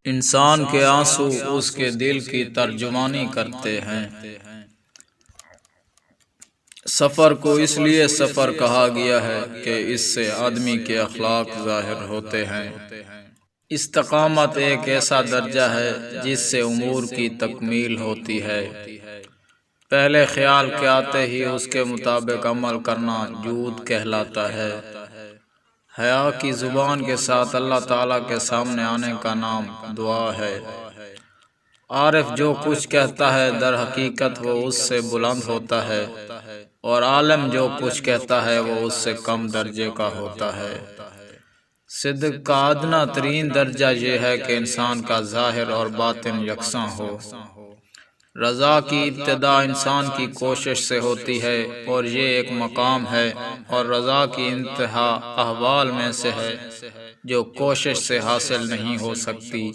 انسان کے آنسو اس کے دل کی ترجمانی کرتے ہیں۔ سفر کو اس لیے سفر کہا گیا ہے کہ اس سے آدمی کے اخلاق ظاہر ہوتے ہیں۔ استقامت ایک ایسا درجہ ہے جس سے امور کی تکمیل ہوتی ہے۔ پہلے خیال کے آتے ہی اس کے مطابق عمل کرنا جود کہلاتا ہے۔ حیا کی زبان کے ساتھ اللہ تعالیٰ کے سامنے آنے کا نام دعا ہے۔ عارف جو کچھ کہتا ہے در حقیقت وہ اس سے بلند ہوتا ہے، اور عالم جو کچھ کہتا ہے وہ اس سے کم درجے کا ہوتا ہے۔ صدق کا ادنیٰ ترین درجہ یہ ہے کہ انسان کا ظاہر اور باطن یکساں ہو۔ رضا کی ابتدا انسان کی کوشش سے ہوتی ہے اور یہ ایک مقام ہے، اور رضا کی انتہا احوال میں سے ہے جو کوشش سے حاصل نہیں ہو سکتی۔